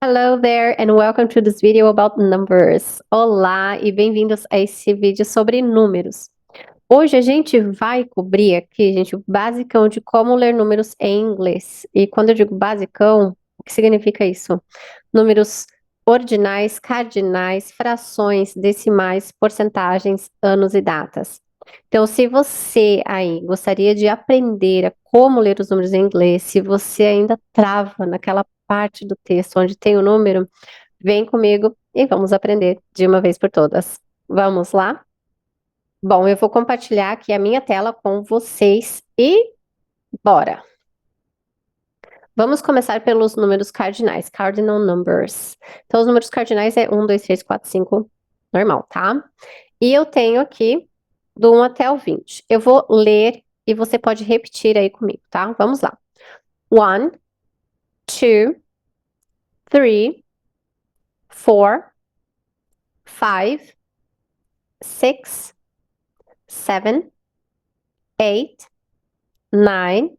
Hello there and welcome to this video about numbers. Olá e bem-vindos a esse vídeo sobre números. Hoje a gente vai cobrir aqui, gente, o basicão de como ler números em inglês. E quando eu digo basicão, o que significa isso? Números ordinais, cardinais, frações, decimais, porcentagens, anos e datas. Então, se você aí gostaria de aprender a como ler os números em inglês, se você ainda trava naquela parte do texto onde tem o número, vem comigo e vamos aprender de uma vez por todas. Vamos lá? Bom, eu vou compartilhar aqui a minha tela com vocês e bora! Vamos começar pelos números cardinais, cardinal numbers. Então, os números cardinais é 1, 2, 3, 4, 5, normal, tá? E eu tenho aqui do 1 até o 20. Eu vou ler e você pode repetir aí comigo, tá? Vamos lá. 1, 2, 3, 4, 5, 6, 7, 8, 9,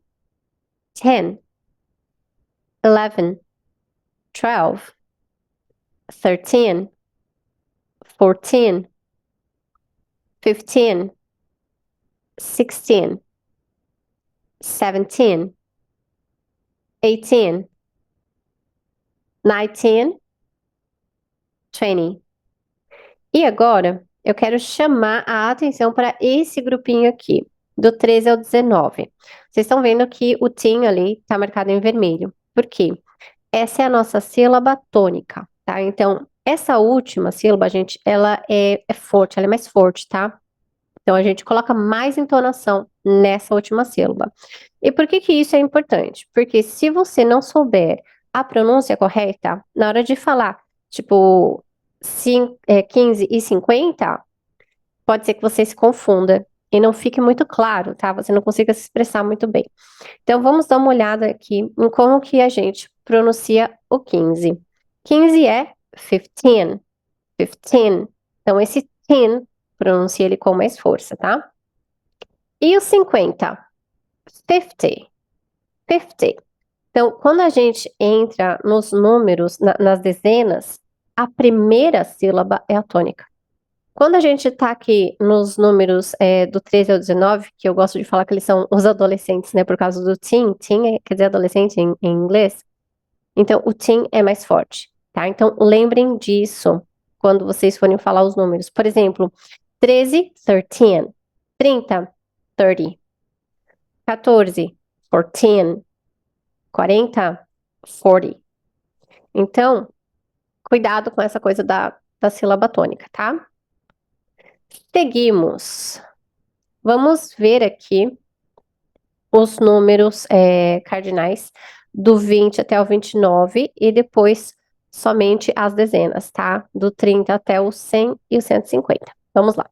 10, 11, 12, 13, 14, 15, 16, 17, 18, 19, 20. E agora, eu quero chamar a atenção para esse grupinho aqui, do 13 ao 19. Vocês estão vendo que o TIM ali está marcado em vermelho. Por quê? Essa é a nossa sílaba tônica, tá? Então, essa última sílaba, gente, ela é forte, ela é mais forte, tá? Então, a gente coloca mais entonação nessa última sílaba. E por que que isso é importante? Porque se você não souber a pronúncia correta, na hora de falar, tipo, 15 e 50, pode ser que você se confunda e não fique muito claro, tá? Você não consiga se expressar muito bem. Então, vamos dar uma olhada aqui em como que a gente pronuncia o 15. 15 é 15, 15. Então, esse tin, pronuncia ele com mais força, tá? E o 50? 50, 50. Então, quando a gente entra nos números, nas dezenas, a primeira sílaba é a tônica. Quando a gente tá aqui nos números do 13 ao 19, que eu gosto de falar que eles são os adolescentes, né, por causa do teen, quer dizer adolescente em inglês, então o teen é mais forte, tá? Então lembrem disso quando vocês forem falar os números. Por exemplo, 13, 13, 30, 30, 14, 14, 40, 40. Então, cuidado com essa coisa da sílaba tônica, tá? Seguimos. Vamos ver aqui os números cardinais do 20 até o 29 e depois somente as dezenas, tá? Do 30 até o 100 e o 150. Vamos lá.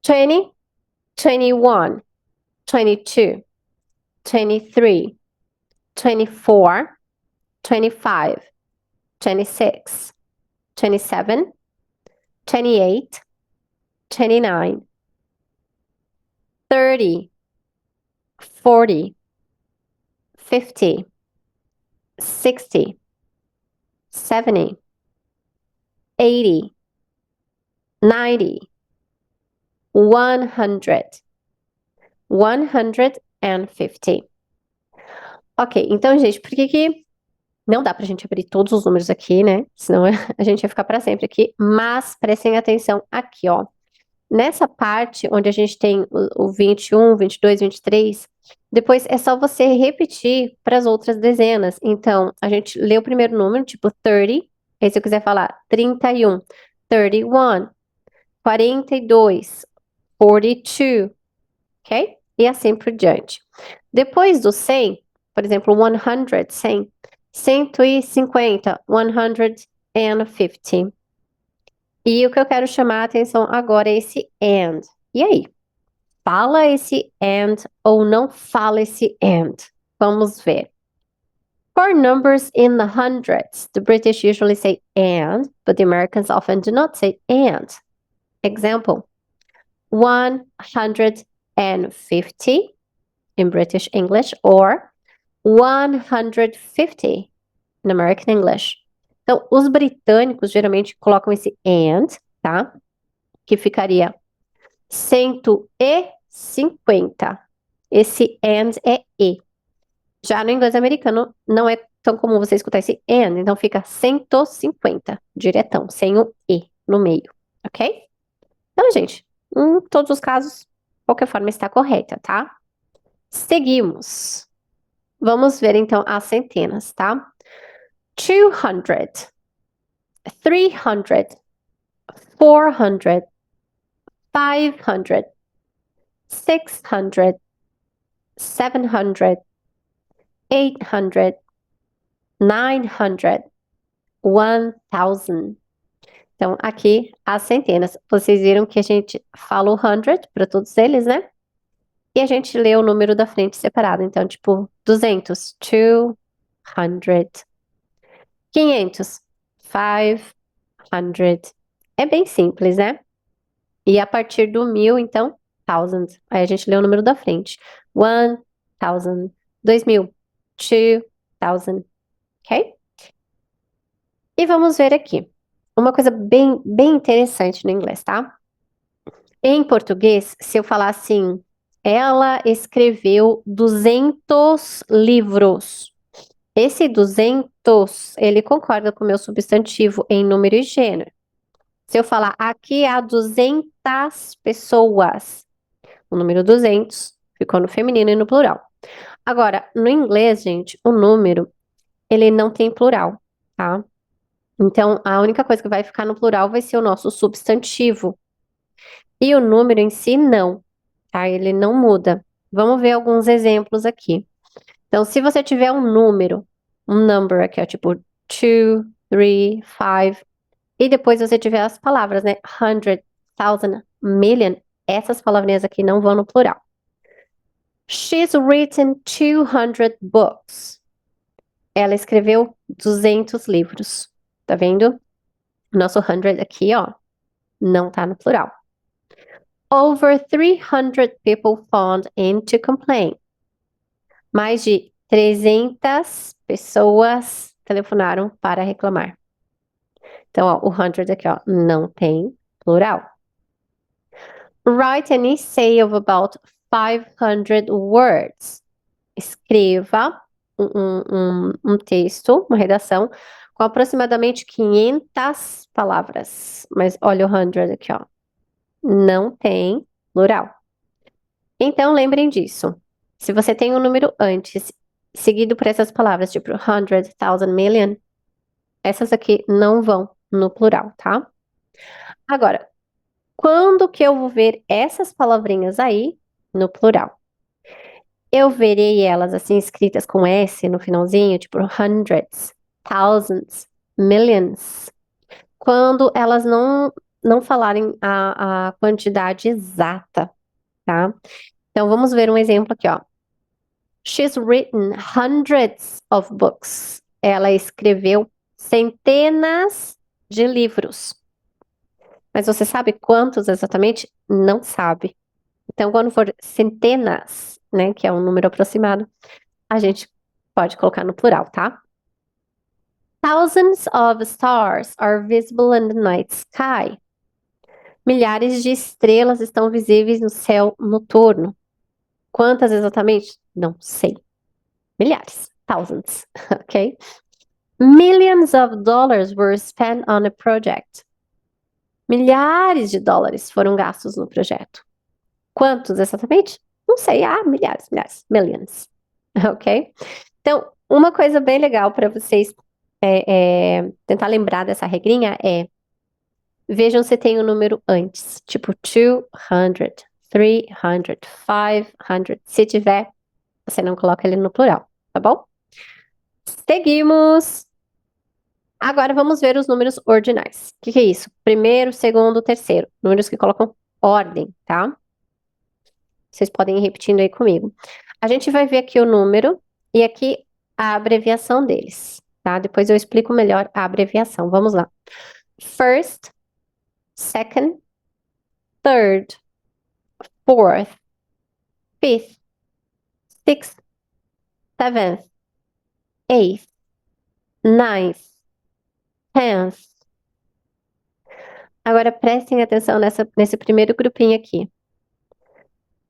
20, 21, 22, 23, 24, 25, 26, 27, 28, 29, 30, 40, 50, 60, 70, 80, 90, 100, 150. Ok, então, gente, por que não dá pra gente abrir todos os números aqui, né? Senão a gente ia ficar para sempre aqui. Mas prestem atenção aqui, ó. Nessa parte onde a gente tem o 21, 22, 23, depois é só você repetir para as outras dezenas. Então, a gente lê o primeiro número, tipo 30. Aí se eu quiser falar 31, 31, 42, 42, ok? E assim por diante. Depois do 100, por exemplo, 100, 100, 150, 150. E o que eu quero chamar a atenção agora é esse and. E aí? Fala esse and ou não fala esse and? Vamos ver. For numbers in the hundreds, the British usually say and, but the Americans often do not say and. Example, 150 in British English or 150 in American English. Então, os britânicos geralmente colocam esse and, tá? Que ficaria 150. Esse and é e. Já no inglês americano, não é tão comum você escutar esse and, então fica 150, diretão, sem o e no meio, ok? Então, gente, em todos os casos, qualquer forma está correta, tá? Seguimos. Vamos ver então as centenas, tá? 200, 300, 400, 500, 600, 700, 800, 900, 1000. Então, aqui as centenas. Vocês viram que a gente fala o 100 para todos eles, né? E a gente lê o número da frente separado. Então, tipo, 200, 200. 500, 500. É bem simples, né? E a partir do 1000, então, thousand. Aí a gente lê o número da frente. 1000, 2000, 2000, ok? E vamos ver aqui. Uma coisa bem interessante no inglês, tá? Em português, se eu falar assim, ela escreveu 200 livros. Esse 200, ele concorda com o meu substantivo em número e gênero. Se eu falar aqui há 200 pessoas, o número 200 ficou no feminino e no plural. Agora, no inglês, gente, o número, ele não tem plural, tá? Então, a única coisa que vai ficar no plural vai ser o nosso substantivo. E o número em si, não, tá? Ele não muda. Vamos ver alguns exemplos aqui. Então, se você tiver um número, um number aqui, ó, tipo 2, 3, 5, e depois você tiver as palavras, né? 100, 1000, million, essas palavrinhas aqui não vão no plural. She's written 200 books. Ela escreveu 200 livros. Tá vendo? Nosso 100 aqui, ó, não tá no plural. Over 300 people phoned in to complain. Mais de 300 pessoas telefonaram para reclamar. Então, ó, o 100 aqui, ó, não tem plural. Write an essay of about 500 words. Escreva um texto, uma redação, com aproximadamente 500 palavras. Mas olha o 100 aqui, ó. Não tem plural. Então, lembrem disso. Se você tem um número antes, seguido por essas palavras, tipo 100, 1000, million, essas aqui não vão no plural, tá? Agora, quando que eu vou ver essas palavrinhas aí no plural? Eu verei elas assim escritas com S no finalzinho, tipo hundreds, thousands, millions, quando elas não falarem a quantidade exata, tá? Então vamos ver um exemplo aqui, ó. She's written hundreds of books. Ela escreveu centenas de livros. Mas você sabe quantos exatamente? Não sabe. Então, quando for centenas, né, que é um número aproximado, a gente pode colocar no plural, tá? Thousands of stars are visible in the night sky. Milhares de estrelas estão visíveis no céu noturno. Quantas exatamente? Não sei. Milhares. Thousands, ok? Millions of dollars were spent on a project. Milhares de dólares foram gastos no projeto. Quantos exatamente? Não sei. Ah, milhares, milhares. Millions. Ok? Então, uma coisa bem legal para vocês tentar lembrar dessa regrinha é vejam se tem o número antes, tipo 200, 300, 500. Se tiver, você não coloca ele no plural, tá bom? Seguimos! Agora vamos ver os números ordinais. O que é isso? Primeiro, segundo, terceiro. Números que colocam ordem, tá? Vocês podem ir repetindo aí comigo. A gente vai ver aqui o número e aqui a abreviação deles, tá? Depois eu explico melhor a abreviação. Vamos lá. First, second, third, fourth, fifth, sixth, seventh, eighth, ninth, 10th. Agora prestem atenção nesse primeiro grupinho aqui.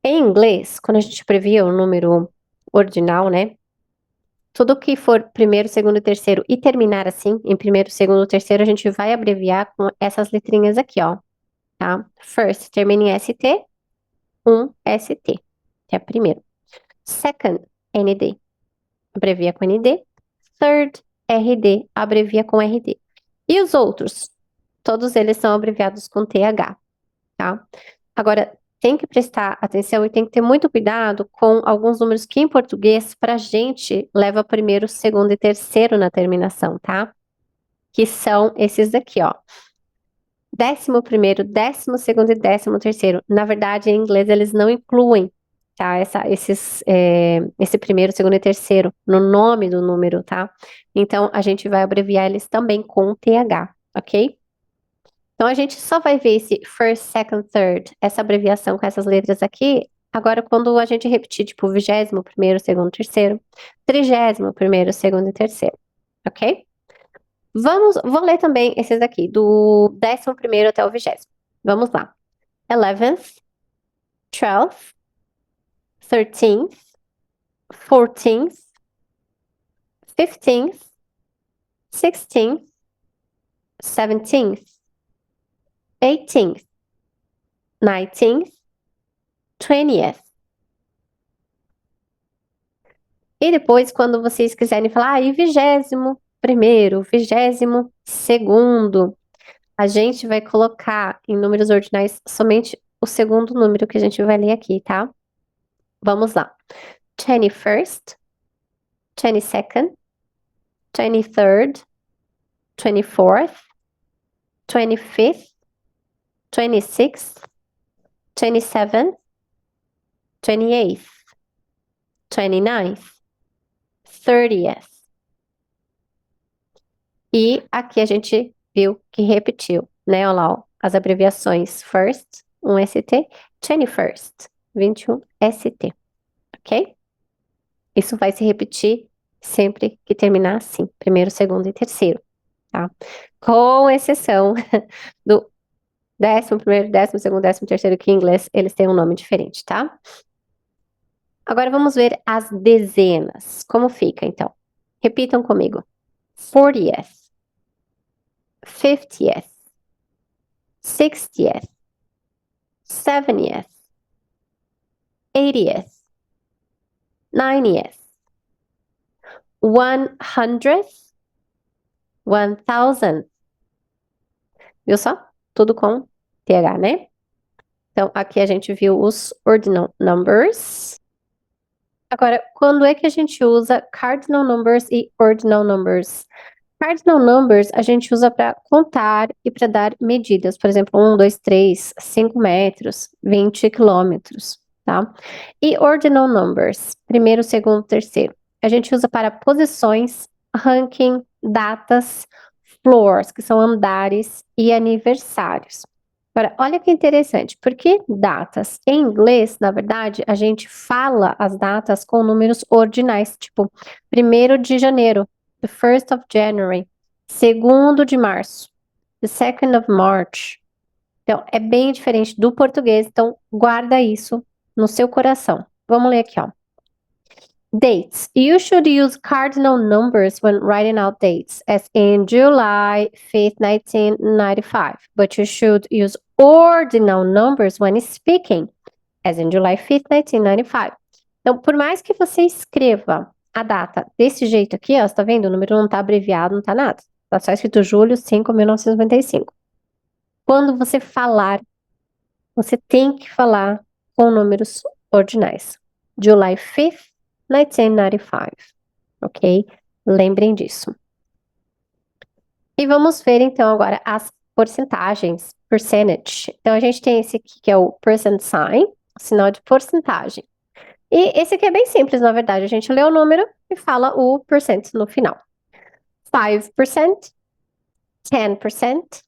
Em inglês, quando a gente abrevia o número ordinal, né? Tudo que for primeiro, segundo e terceiro e terminar assim, em primeiro, segundo, terceiro, a gente vai abreviar com essas letrinhas aqui, ó. Tá? First termina em ST, ST, que é primeiro. Second, ND, abrevia com ND. Third, RD, abrevia com RD. E os outros? Todos eles são abreviados com TH, tá? Agora, tem que prestar atenção e tem que ter muito cuidado com alguns números que em português, pra gente, leva primeiro, segundo e terceiro na terminação, tá? Que são esses daqui, ó. 11º, 12º e 13º. Na verdade, em inglês, eles não incluem, tá? Esse primeiro, segundo e terceiro no nome do número, tá? Então, a gente vai abreviar eles também com TH, ok? Então, a gente só vai ver esse first, second, third, essa abreviação com essas letras aqui, agora quando a gente repetir, tipo, 20º, segundo, terceiro, 30º, segundo e terceiro, ok? Vou ler também esses aqui, do 11º até o 20º. Vamos lá. 11th, 12th, 13th, 14th, 15th, 16th, 17th, 18th, 19th, 20th. E depois, quando vocês quiserem falar, e 21º, 22º, a gente vai colocar em números ordinais somente o segundo número que a gente vai ler aqui, tá? Vamos lá. 21st, 22nd, 23rd, 24th, 25th, 26th, 27th, 28th, 29th, 30th. E aqui a gente viu que repetiu, né? Olha lá, ó, as abreviações first, 1ST, 21st, 21ST, ok? Isso vai se repetir sempre que terminar assim, primeiro, segundo e terceiro, tá? Com exceção do 11º, 12º, 13º, que em inglês eles têm um nome diferente, tá? Agora vamos ver as dezenas. Como fica, então? Repitam comigo. 40th, 50th, 60th, 70th, 80th, 90th, 100th, 1000th. Viu só? Tudo com TH, né? Então, aqui a gente viu os ordinal numbers. Agora, quando é que a gente usa cardinal numbers e ordinal numbers? Cardinal numbers a gente usa para contar e para dar medidas. Por exemplo, 1, 2, 3, 5 metros, 20 quilômetros, tá? E ordinal numbers, primeiro, segundo, terceiro. A gente usa para posições, ranking, datas, floors, que são andares, e aniversários. Agora, olha que interessante, porque datas? Em inglês, na verdade, a gente fala as datas com números ordinais, tipo 1º de janeiro, the 1st of January, 2º de março, the 2nd of March. Então, é bem diferente do português, então guarda isso no seu coração. Vamos ler aqui, ó. Dates. You should use cardinal numbers when writing out dates, as in July 5th, 1995. But you should use ordinal numbers when speaking, as in July 5th, 1995. Então, por mais que você escreva a data desse jeito aqui, ó, você tá vendo? O número não tá abreviado, não tá nada. Tá só escrito julho 5, 1995. Quando você falar, você tem que falar com números ordinais. July 5th, 1995, ok? Lembrem disso. E vamos ver então agora as porcentagens, percentage. Então a gente tem esse aqui que é o percent sign, sinal de porcentagem. E esse aqui é bem simples, na verdade. A gente lê o número e fala o percent no final. 5%, 10%,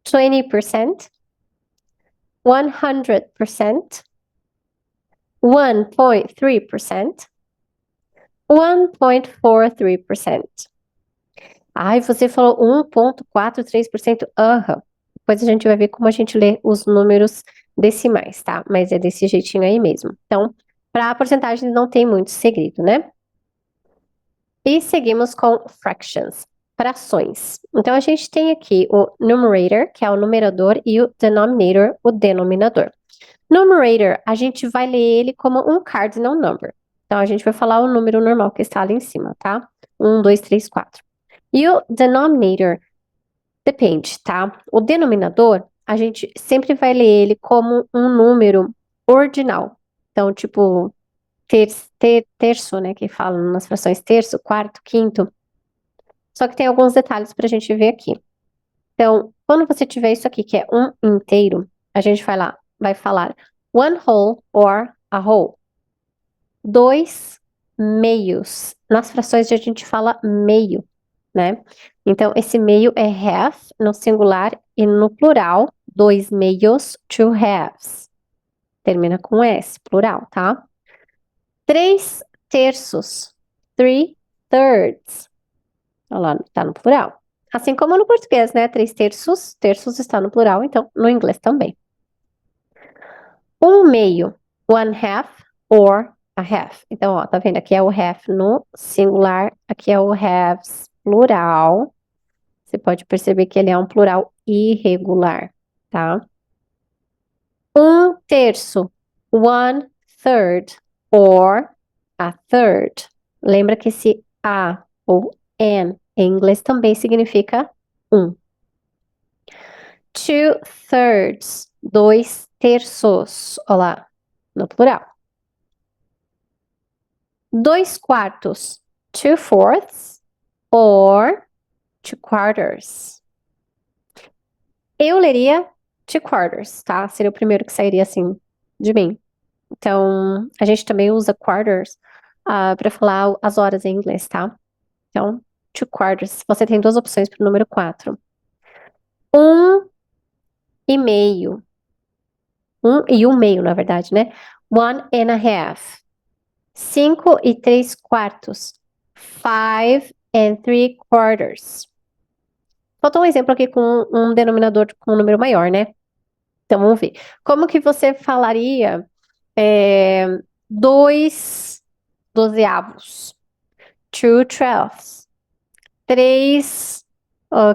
20%, 100%, 1.3%, 1.43%. Ai, você falou 1,43%. Aham. Depois a gente vai ver como a gente lê os números decimais, tá? Mas é desse jeitinho aí mesmo. Então, para a porcentagem não tem muito segredo, né? E seguimos com fractions, frações. Então, a gente tem aqui o numerator, que é o numerador, e o denominator, o denominador. Numerator, a gente vai ler ele como um cardinal number. Então, a gente vai falar o número normal que está ali em cima, tá? 1, 2, 3, 4. E o denominator, depende, tá? O denominador, a gente sempre vai ler ele como um número ordinal. Então, tipo, terço, né? Que falam nas frações terço, quarto, quinto. Só que tem alguns detalhes para a gente ver aqui. Então, quando você tiver isso aqui, que é um inteiro, a gente vai falar one whole or a whole. Dois meios. Nas frações a gente fala meio, né? Então, esse meio é half no singular e no plural, dois meios, two halves. Termina com S, plural, tá? Três terços, three thirds. Olha lá, tá no plural. Assim como no português, né? Três terços, terços está no plural, então no inglês também. Um meio, one half or a half. Então, ó, tá vendo? Aqui é o half no singular, aqui é o halves plural. Você pode perceber que ele é um plural irregular, tá? Um terço, one third or a third. Lembra que esse a ou an em inglês também significa um. Two thirds, dois terços. Olha lá, no plural. Dois quartos, two fourths or two quarters. Eu leria two quarters, tá? Seria o primeiro que sairia assim de mim. Então, a gente também usa quarters para falar as horas em inglês, tá? Então, two quarters. Você tem duas opções para o número 4. Um e meio. Um e um meio, na verdade, né? One and a half. 5 e 3 quartos. Five and three quarters. Faltou um exemplo aqui com um denominador com um número maior, né? Então, vamos ver. Como que você falaria dois dozeavos? Two twelfths. Três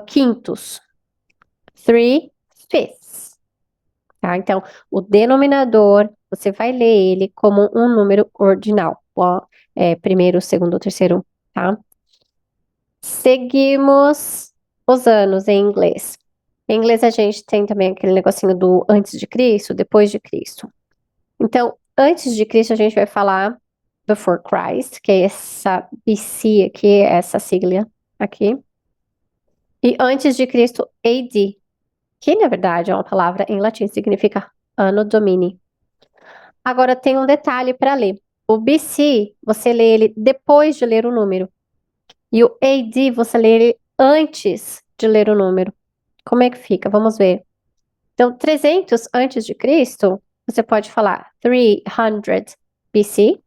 quintos. Three fifths. Tá? Então, o denominador, você vai ler ele como um número ordinal. Primeiro, segundo, terceiro, tá? Seguimos os anos em inglês. Em inglês a gente tem também aquele negocinho do antes de Cristo, depois de Cristo. Então, antes de Cristo a gente vai falar before Christ, que é essa BC aqui, essa sigla aqui. E antes de Cristo, AD, que na verdade é uma palavra em latim, significa Anno Domini. Agora tem um detalhe para ler. O BC, você lê ele depois de ler o número. E o AD, você lê ele antes de ler o número. Como é que fica? Vamos ver. Então, 300 antes de Cristo, você pode falar 300 BC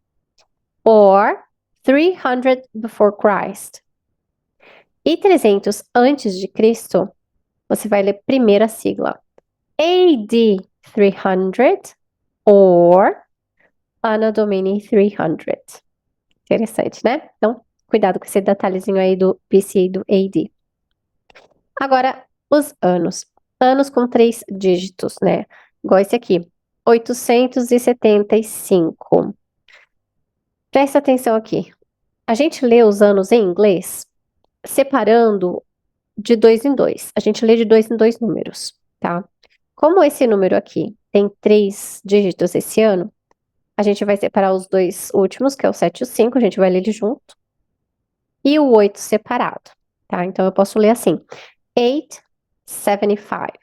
or 300 before Christ. E 300 antes de Cristo, você vai ler primeira sigla. AD 300 or Anno Domini 300. Interessante, né? Então, cuidado com esse detalhezinho aí do BC e do AD. Agora, os anos. Anos com 3 dígitos, né? Igual esse aqui. 875. Presta atenção aqui. A gente lê os anos em inglês separando de dois em dois. A gente lê de dois em dois números, tá? Como esse número aqui tem 3 dígitos esse ano, a gente vai separar os dois últimos, que é o 7 e o 5, a gente vai ler ele junto. E o 8 separado, tá? Então eu posso ler assim: 875.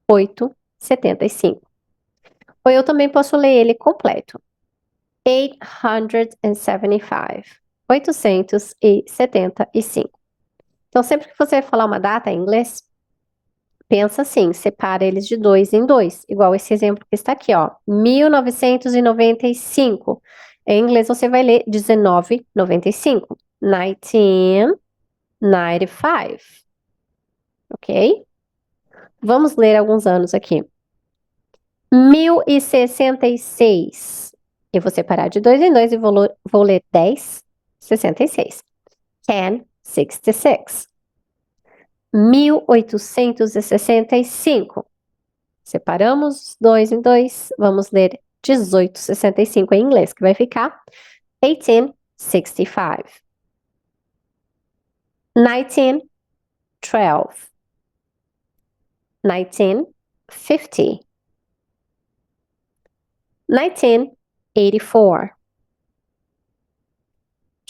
875. Ou eu também posso ler ele completo. 875. 875. Então, sempre que você falar uma data em inglês, pensa assim, separa eles de dois em dois, igual esse exemplo que está aqui, ó, 1995. Em inglês você vai ler 1995. 1995. 95. Ok? Vamos ler alguns anos aqui. 1066. Eu vou separar de 2 em 2 e vou ler 1066. 1066. 1865. Separamos 2 em 2. Vamos ler 1865 em inglês, que vai ficar 1865. 1912. 1950. 1984.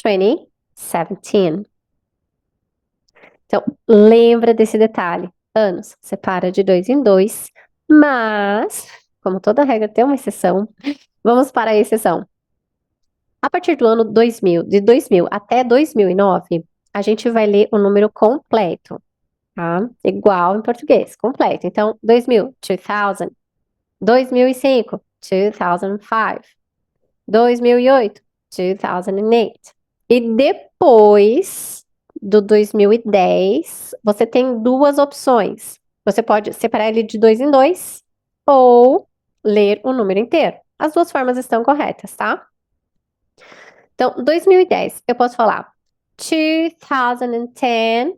2017. Então, lembra desse detalhe. Anos, separa de 2 em 2, mas, como toda regra tem uma exceção, vamos para a exceção. A partir do ano 2000, de 2000 até 2009, a gente vai ler o número completo, tá? Igual em português, completo. Então, 2000, 2000. 2005, 2005. 2008, 2008. E depois do 2010, você tem duas opções. Você pode separar ele de 2 em 2 ou ler o número inteiro. As duas formas estão corretas, tá? Então, 2010, eu posso falar 2010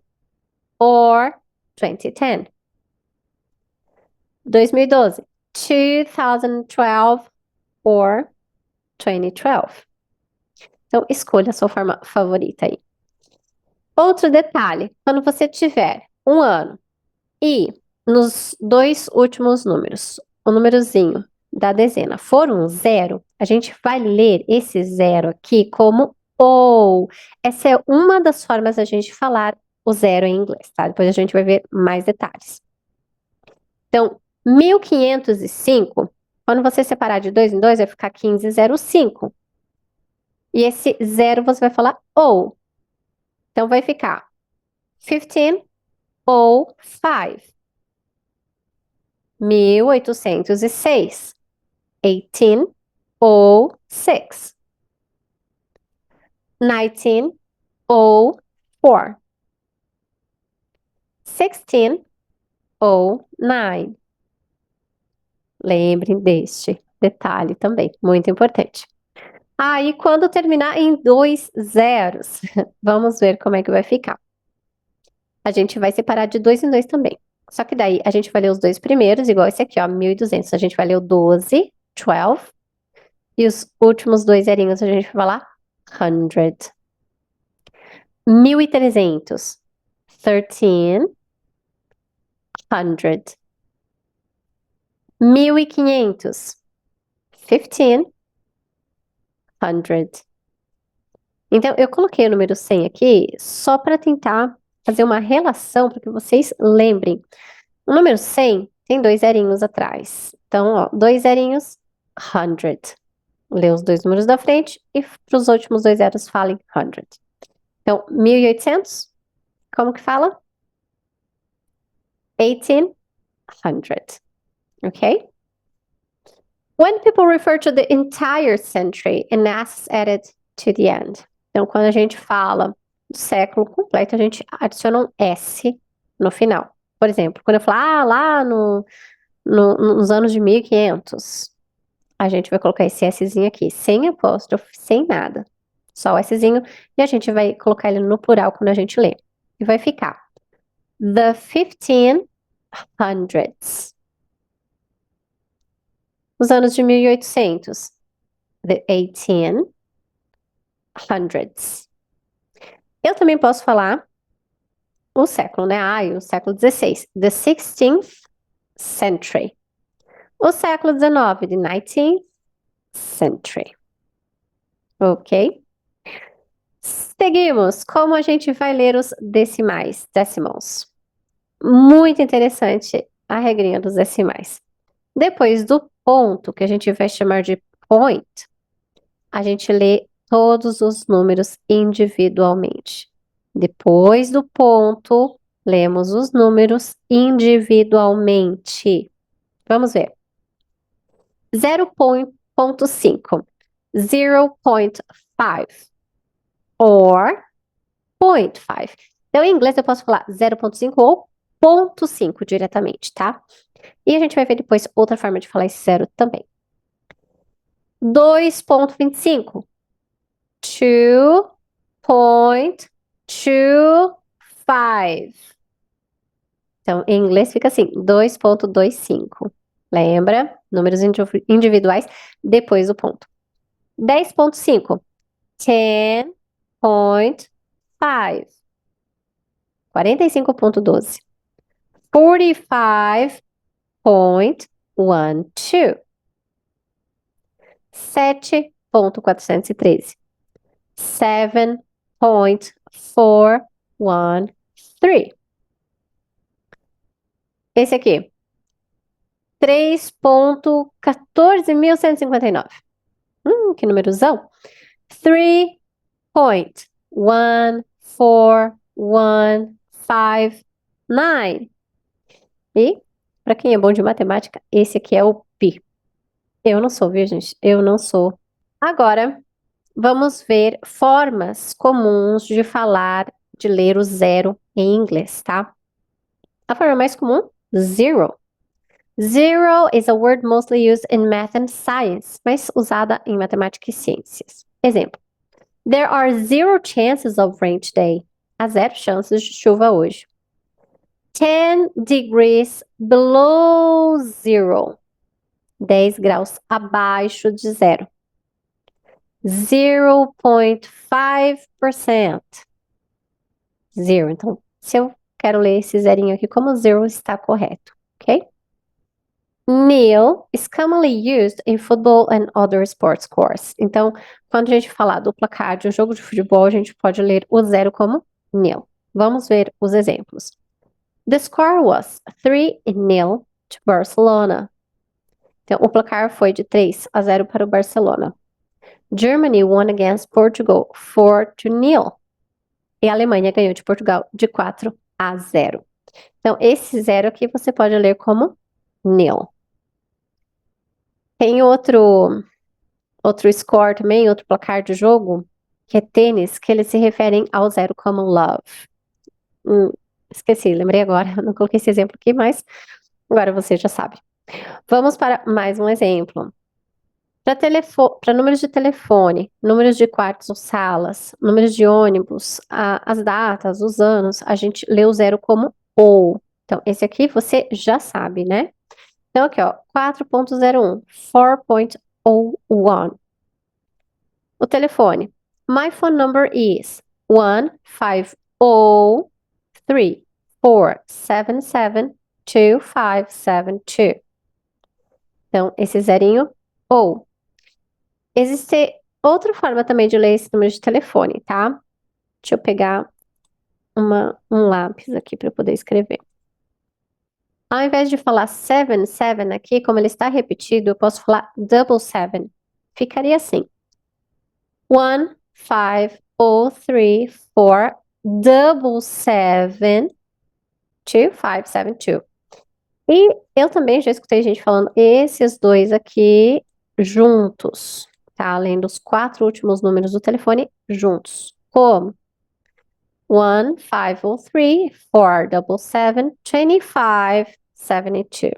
or 2010. 2012, 2012 or 2012. Então, escolha a sua forma favorita aí. Outro detalhe, quando você tiver um ano e nos dois últimos números, o númerozinho da dezena for um zero, a gente vai ler esse zero aqui como ou. Essa é uma das formas da gente falar o zero em inglês, tá? Depois a gente vai ver mais detalhes. Então, 1505, quando você separar de 2 em 2, vai ficar 1505. E esse zero você vai falar ou. Então, vai ficar 1505. 1806. 1806. 1904. 1609. Lembrem deste detalhe também, muito importante. Aí, quando terminar em 2 zeros, vamos ver como é que vai ficar. A gente vai separar de 2 em 2 também. Só que daí a gente vai ler os dois primeiros, igual esse aqui, ó, 1200. A gente vai ler o 12, 12. E os últimos dois zerinhos a gente vai falar 100. 1300. 1300. 1500. 1500. Então, eu coloquei o número 100 aqui só para tentar fazer uma relação, para que vocês lembrem. O número 100 tem dois zerinhos atrás. Então, ó, dois zerinhos, 100. Lê os dois números da frente e para os últimos dois zeros falem 100. Então, 1800, como que fala? 1800. Okay? When people refer to the entire century, an S is added to the end. Então, quando a gente fala do século completo, a gente adiciona um S no final. Por exemplo, quando eu falar, lá nos anos de 1500, a gente vai colocar esse Szinho aqui, sem apóstrofe, sem nada. Só o Szinho, e a gente vai colocar ele no plural quando a gente lê. E vai ficar the 1500s. Os anos de 1800, the 1800s. Eu também posso falar o século, né? O século XVI, the 16th century. O século XIX, the 19th century. Ok? Seguimos. Como a gente vai ler os decimais, decimals? Muito interessante a regrinha dos decimais. Depois do ponto, que a gente vai chamar de point, a gente lê todos os números individualmente. Depois do ponto, lemos os números individualmente. Vamos ver. 0.5, 0.5 or 0.5. Então, em inglês, eu posso falar 0,5 ou 0,5 diretamente, tá? E a gente vai ver depois outra forma de falar esse zero também. 2,25. 2,25. Então, em inglês fica assim, 2,25. Lembra? Números individuais depois do ponto. 10,5. 10,5. 45,12. 45,12. 7,413. 7,413. Esse aqui. 3,14.159. Que numerozão. 3,14159. E, para quem é bom de matemática, esse aqui é o pi. Eu não sou, viu, gente? Eu não sou. Agora, vamos ver formas comuns de falar, de ler o zero em inglês, tá? A forma mais comum, zero. Zero is a word mostly used in math and science, mas usada em matemática e ciências. Exemplo. There are 0 chances of rain today. Há 0 chances de chuva hoje. 10 degrees below zero. 10 graus abaixo de zero. 0,5%. Zero. Então, se eu quero ler esse zerinho aqui como zero, está correto, ok? Nil is commonly used in football and other sports scores. Então, quando a gente falar do placar de um jogo de futebol, a gente pode ler o zero como nil. Vamos ver os exemplos. The score was 3-0 to Barcelona. Então, o placar foi de 3-0 para o Barcelona. Germany won against Portugal 4-0. E a Alemanha ganhou de Portugal de 4-0. Então, esse zero aqui você pode ler como nil. Tem outro score também, outro placar de jogo, que é tênis, que eles se referem ao zero como love. Esqueci, lembrei agora, não coloquei esse exemplo aqui, mas agora você já sabe. Vamos para mais um exemplo. Para números de telefone, números de quartos ou salas, números de ônibus, as datas, os anos, a gente lê o zero como ou. Então, esse aqui você já sabe, né? Então, aqui, ó, 4,01, 4,01. O telefone. My phone number is 15034772572. Então, esse zerinho, ou. Existe outra forma também de ler esse número de telefone, tá? Deixa eu pegar um lápis aqui para eu poder escrever. Ao invés de falar 77 aqui, como ele está repetido, eu posso falar 77. Ficaria assim. 15034772572. E eu também já escutei gente falando esses dois aqui juntos, tá? Além dos 4 últimos números do telefone juntos. Como? 15034772572.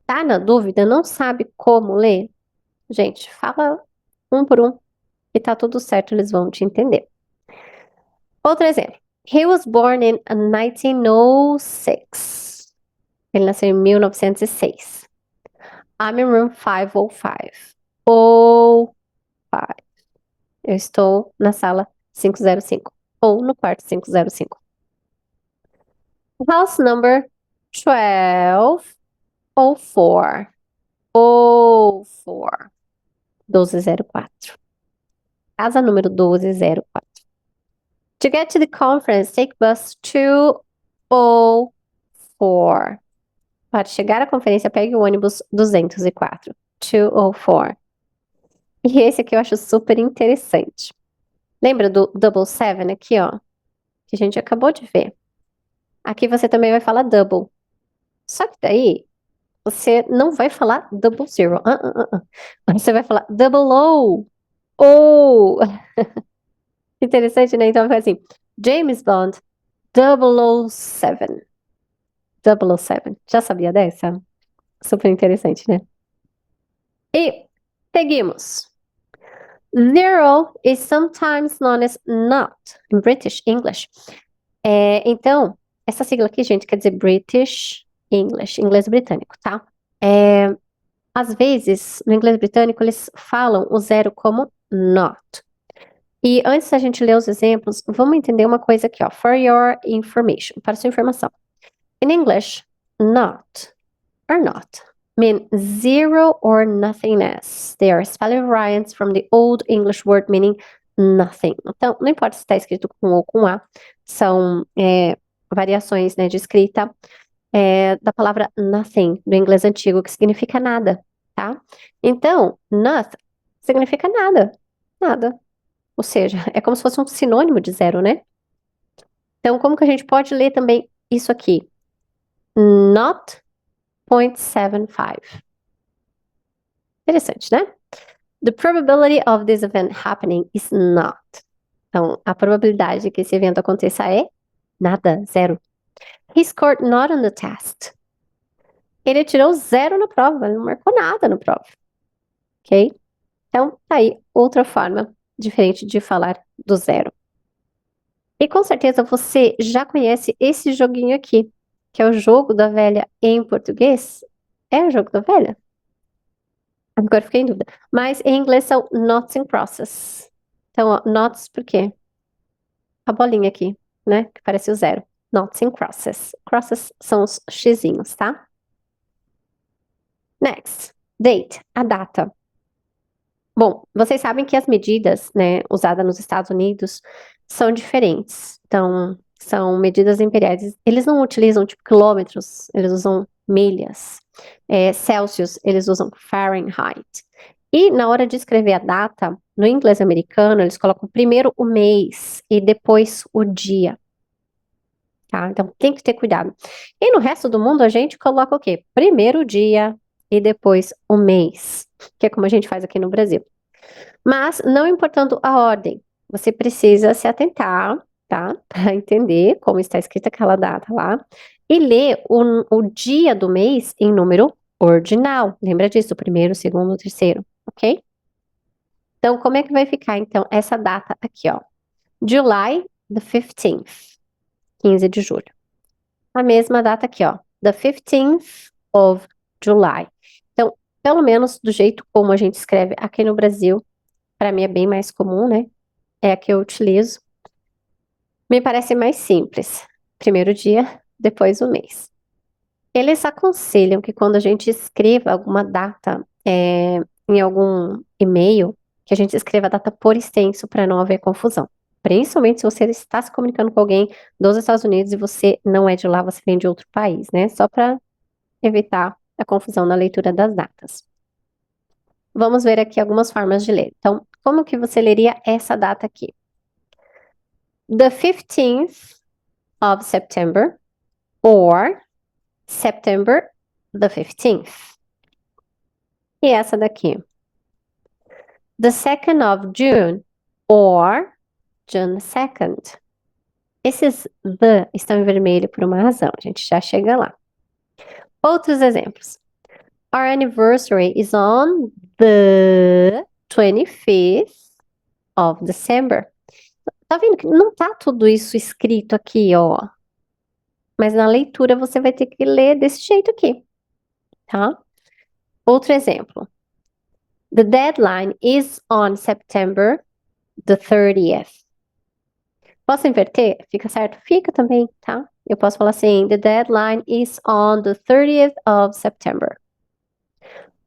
Tá na dúvida? Não sabe como ler? Gente, fala um por um e tá tudo certo, eles vão te entender. Outro exemplo. He was born in 1906. Ele nasceu em 1906. I'm in room 505. Ou 5. Eu estou na sala 505. Ou no quarto 505. House number 12 ou 4. Ou 4. 1204. Casa número 1204. To get to the conference, take bus 204. Para chegar à conferência, pegue o ônibus 204. 204. E esse aqui eu acho super interessante. Lembra do double seven aqui, ó? Que a gente acabou de ver. Aqui você também vai falar double. Só que daí, você não vai falar double zero. Você vai falar double O. Ou. Interessante, né? Então, vai assim. James Bond 007. 007. Já sabia dessa? Super interessante, né? E seguimos. Zero is sometimes known as not in British English. Então, essa sigla aqui, gente, quer dizer British English, inglês britânico, tá? Às vezes, no inglês britânico, eles falam o zero como not. E antes da gente ler os exemplos, vamos entender uma coisa aqui, ó. For your information, para sua informação. In English, not or not mean zero or nothingness. They are spelling variants from the Old English word meaning nothing. Então, não importa se está escrito com O ou com A, são variações, né, de escrita da palavra nothing, do inglês antigo, que significa nada, tá? Então, not significa nada, nada. Ou seja, é como se fosse um sinônimo de zero, né? Então, como que a gente pode ler também isso aqui? Not 0.75. Interessante, né? The probability of this event happening is not. Então, a probabilidade de que esse evento aconteça é nada, zero. He scored not on the test. Ele tirou zero na prova, ele não marcou nada na prova. Ok? Então, tá aí outra forma diferente de falar do zero. E com certeza você já conhece esse joguinho aqui, que é o jogo da velha em português. É o jogo da velha? Agora fiquei em dúvida. Mas em inglês são nots in process. Então, ó, nots por quê? A bolinha aqui, né? Que parece o zero. Nots in crosses. Crosses são os xizinhos, tá? Next. Date, a data. Bom, vocês sabem que as medidas, né, usadas nos Estados Unidos são diferentes. Então, são medidas imperiais. Eles não utilizam, tipo, quilômetros, eles usam milhas. Celsius, eles usam Fahrenheit. E na hora de escrever a data, no inglês americano, eles colocam primeiro o mês e depois o dia. Tá? Então, tem que ter cuidado. E no resto do mundo, a gente coloca o quê? Primeiro o dia e depois o mês, que é como a gente faz aqui no Brasil. Mas, não importando a ordem, você precisa se atentar, tá? Para entender como está escrita aquela data lá. E ler o dia do mês em número ordinal. Lembra disso? Primeiro, segundo, terceiro, ok? Então, como é que vai ficar, então, essa data aqui, ó? July the 15th, 15 de julho. A mesma data aqui, ó. The 15th of July. Então, pelo menos do jeito como a gente escreve aqui no Brasil, para mim é bem mais comum, né? É a que eu utilizo. Me parece mais simples. Primeiro dia, depois o mês. Eles aconselham que quando a gente escreva alguma data em algum e-mail, que a gente escreva a data por extenso para não haver confusão. Principalmente se você está se comunicando com alguém dos Estados Unidos e você não é de lá, você vem de outro país, né? Só para evitar a confusão na leitura das datas. Vamos ver aqui algumas formas de ler. Então, como que você leria essa data aqui? The 15th of September or September the 15th. E essa daqui? The 2nd of June or June 2nd. Esses the estão em vermelho por uma razão, a gente já chega lá. Outros exemplos. Our anniversary is on the 25th of December. Tá vendo que não tá tudo isso escrito aqui, ó. Mas na leitura você vai ter que ler desse jeito aqui, tá? Outro exemplo. The deadline is on September the 30th. Posso inverter? Fica certo? Fica também, tá? Eu posso falar assim, the deadline is on the 30th of September.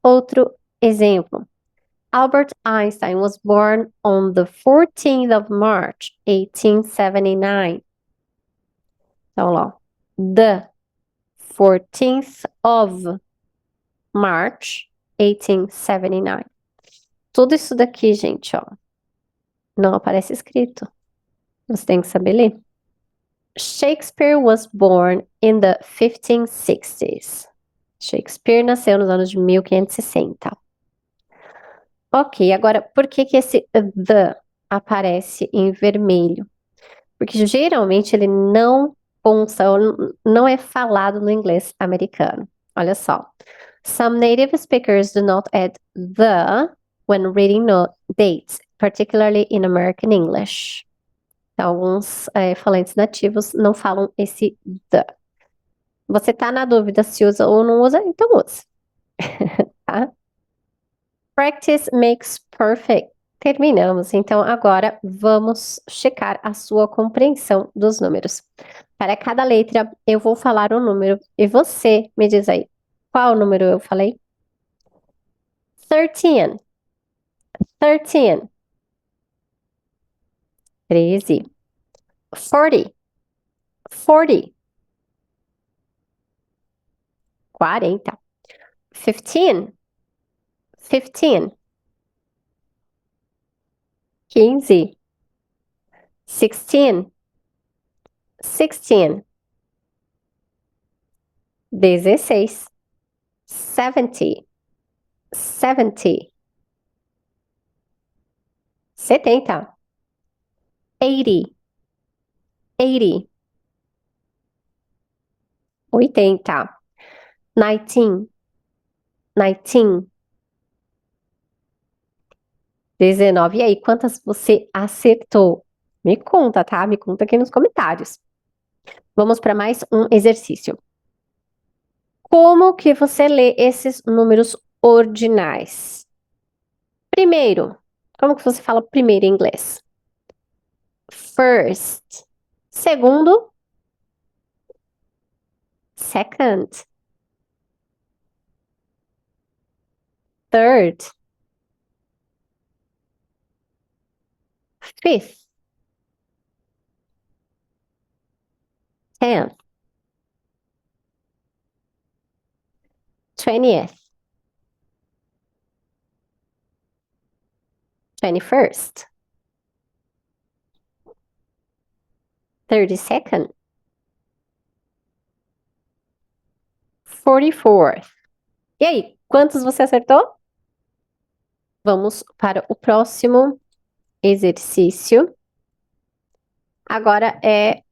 Outro exemplo. Albert Einstein was born on the 14th of March, 1879. Então, ó, the 14th of March, 1879. Tudo isso daqui, gente, ó, não aparece escrito. Você tem que saber ler. Shakespeare was born in the 1560s. Shakespeare nasceu nos anos de 1560. Ok, agora, por que que esse the aparece em vermelho? Porque geralmente ele não consta, ou não é falado no inglês americano. Olha só. Some native speakers do not add the when reading dates, particularly in American English. Então, alguns falantes nativos não falam esse the. Você tá na dúvida se usa ou não usa? Então usa. Tá? Practice makes perfect. Terminamos. Então, agora vamos checar a sua compreensão dos números. Para cada letra, eu vou falar o número e você me diz aí qual número eu falei. 13. 13. 13. 40. 40. 40. 15. 15. 15. 16. 16. 16. 70. 70. 70. 80. 80. 80. 19. 19. 19. E aí, quantas você acertou? Me conta, tá? Me conta aqui nos comentários. Vamos para mais um exercício. Como que você lê esses números ordinais? Primeiro, como que você fala primeiro em inglês? First. Segundo, second. Third. Fifth. 10th. 20th. 21st. 32nd. 44th. E aí, quantos você acertou? Vamos para o próximo exercício. Agora é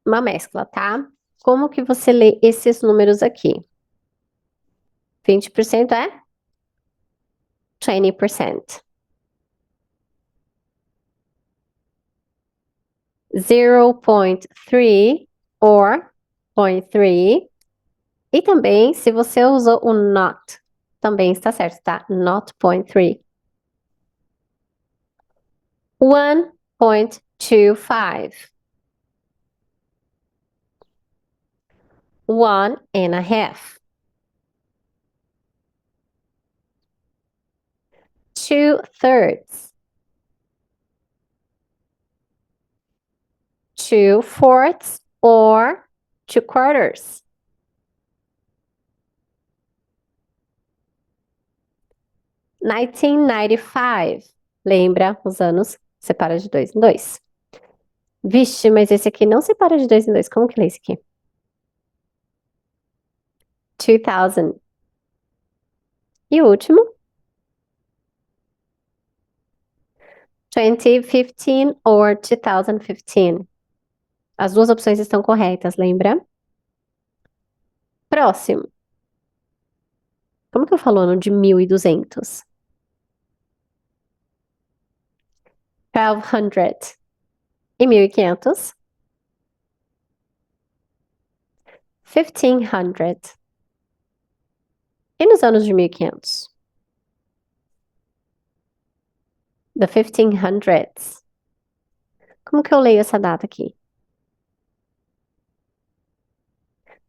uma mescla, tá? Como que você lê esses números aqui? 20% é 20%. 0.3 or 0.3. E também, se você usou o not, também está certo, tá? Not 0.3. 1.25. 1.5. 2/3. 2/4 or 2/4. 1995. Lembra os anos? Separa de 2 em 2. Vixe, mas esse aqui não separa de 2 em 2. Como que lê esse aqui? 2000. E o último? 2015 or 2015. As duas opções estão corretas, lembra? Próximo. Como que eu falo ano de 1200? 1200. E 1500? 1500. E nos anos de 1500? The 1500s. Como que eu leio essa data aqui?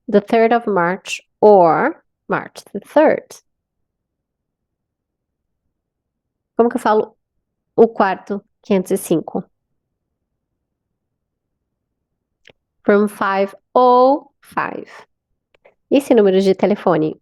The 3rd of March or March the 3rd. Como que eu falo o quarto 505? From 505. E esse número de telefone?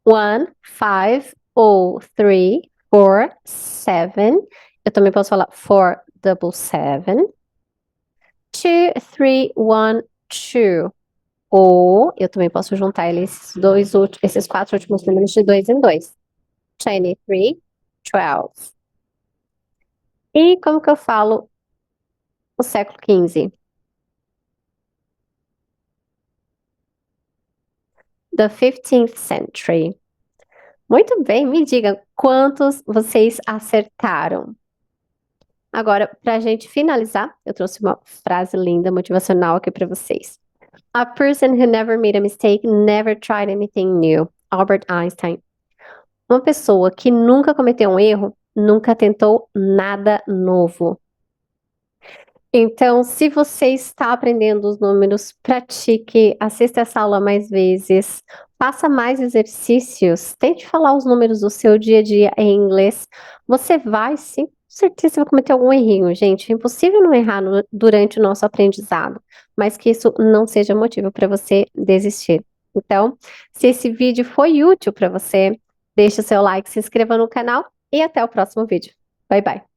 1503447. Eu também posso falar 477. 2312. Ou eu também posso juntar esses quatro últimos números de dois em dois. 23, 12. E como que eu falo o século XV? The 15th century. Muito bem, me diga quantos vocês acertaram. Agora, para a gente finalizar, eu trouxe uma frase linda, motivacional aqui para vocês. A person who never made a mistake never tried anything new. Albert Einstein. Uma pessoa que nunca cometeu um erro, nunca tentou nada novo. Então, se você está aprendendo os números, pratique, assista essa aula mais vezes, faça mais exercícios, tente falar os números do seu dia a dia em inglês. Você vai, sim, com certeza vai cometer algum errinho, gente. É impossível não errar durante o nosso aprendizado, mas que isso não seja motivo para você desistir. Então, se esse vídeo foi útil para você, deixe o seu like, se inscreva no canal e até o próximo vídeo. Bye, bye.